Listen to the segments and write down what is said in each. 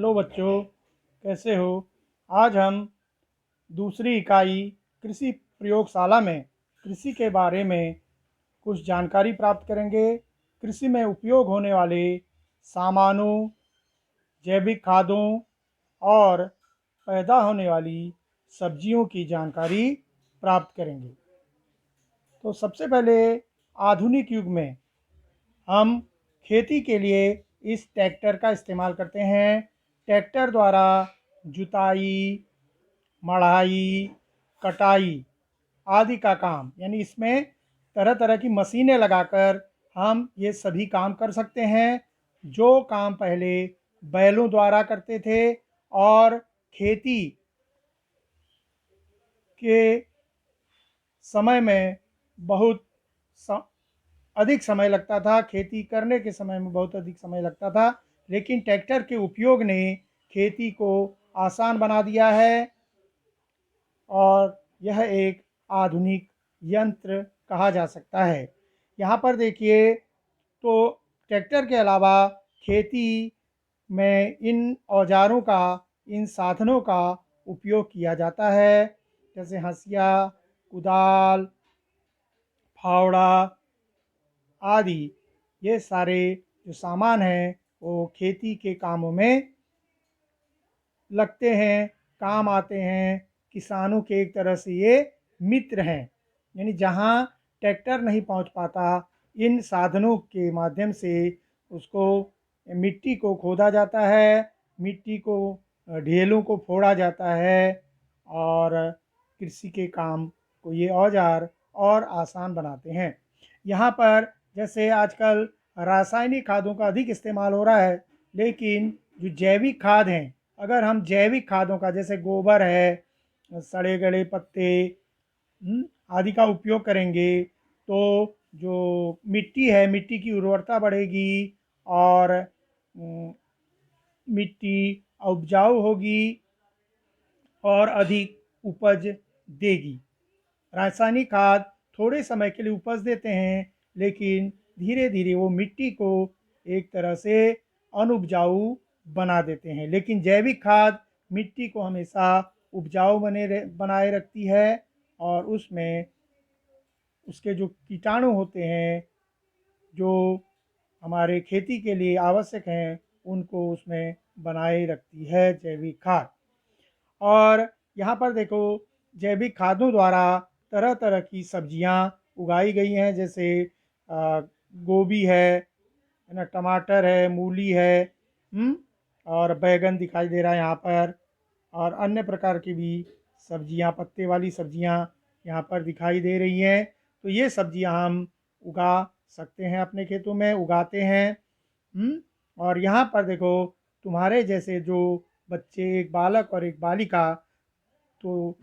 Hello बच्चों, कैसे हो। आज हम दूसरी इकाई कृषि प्रयोगशाला में कृषि के बारे में कुछ जानकारी प्राप्त करेंगे। कृषि में उपयोग होने वाले सामानों, जैविक खादों और पैदा होने वाली सब्जियों की जानकारी प्राप्त करेंगे। तो सबसे पहले आधुनिक युग में हम खेती के लिए इस ट्रैक्टर का इस्तेमाल करते हैं। ट्रैक्टर द्वारा जुताई, मढ़ाई, कटाई आदि का काम, यानी इसमें तरह तरह की मशीनें लगाकर हम ये सभी काम कर सकते हैं। जो काम पहले बैलों द्वारा करते थे और खेती के समय में बहुत अधिक समय लगता था, खेती करने के समय में बहुत अधिक समय लगता था, लेकिन ट्रैक्टर के उपयोग ने खेती को आसान बना दिया है और यह एक आधुनिक यंत्र कहा जा सकता है। यहाँ पर देखिए, तो ट्रैक्टर के अलावा खेती में इन औजारों का, इन साधनों का उपयोग किया जाता है, जैसे हंसिया, कुदाल, फावड़ा आदि। ये सारे जो सामान हैं वो खेती के कामों में लगते हैं, काम आते हैं। किसानों के एक तरह से ये मित्र हैं, यानी जहाँ ट्रैक्टर नहीं पहुँच पाता, इन साधनों के माध्यम से उसको मिट्टी को खोदा जाता है, मिट्टी को ढेलों को फोड़ा जाता है और कृषि के काम को ये औजार और आसान बनाते हैं। यहाँ पर जैसे आजकल रासायनिक खादों का अधिक इस्तेमाल हो रहा है, लेकिन जो जैविक खाद हैं, अगर हम जैविक खादों का, जैसे गोबर है, सड़े गले पत्ते आदि का उपयोग करेंगे, तो जो मिट्टी है, मिट्टी की उर्वरता बढ़ेगी और मिट्टी उपजाऊ होगी और अधिक उपज देगी। रासायनिक खाद थोड़े समय के लिए उपज देते हैं, लेकिन धीरे धीरे वो मिट्टी को एक तरह से अनुपजाऊ बना देते हैं। लेकिन जैविक खाद मिट्टी को हमेशा उपजाऊ बनाए रखती है और उसमें उसके जो कीटाणु होते हैं, जो हमारे खेती के लिए आवश्यक हैं, उनको उसमें बनाए रखती है जैविक खाद। और यहाँ पर देखो, जैविक खादों द्वारा तरह तरह की सब्जियाँ उगाई गई हैं, जैसे गोभी है ना, टमाटर है, मूली है, और बैगन दिखाई दे रहा है यहाँ पर, और अन्य प्रकार की भी सब्जियाँ, पत्ते वाली सब्जियाँ यहाँ पर दिखाई दे रही हैं। तो ये सब्जियाँ हम उगा सकते हैं, अपने खेतों में उगाते हैं। और यहाँ पर देखो, तुम्हारे जैसे जो बच्चे, एक बालक और एक बालिका, तो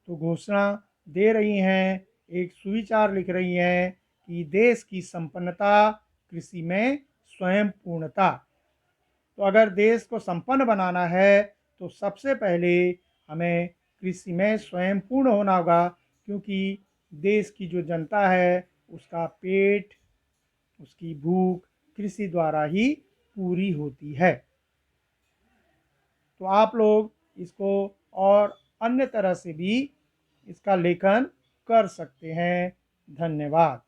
घोषणा दे रही हैं, एक सुविचार लिख रही हैं कि देश की संपन्नता कृषि में स्वयं पूर्णता। तो अगर देश को संपन्न बनाना है तो सबसे पहले हमें कृषि में स्वयं पूर्ण होना होगा, क्योंकि देश की जो जनता है उसका पेट, उसकी भूख कृषि द्वारा ही पूरी होती है। तो आप लोग इसको और अन्य तरह से भी इसका लेखन कर सकते हैं। धन्यवाद।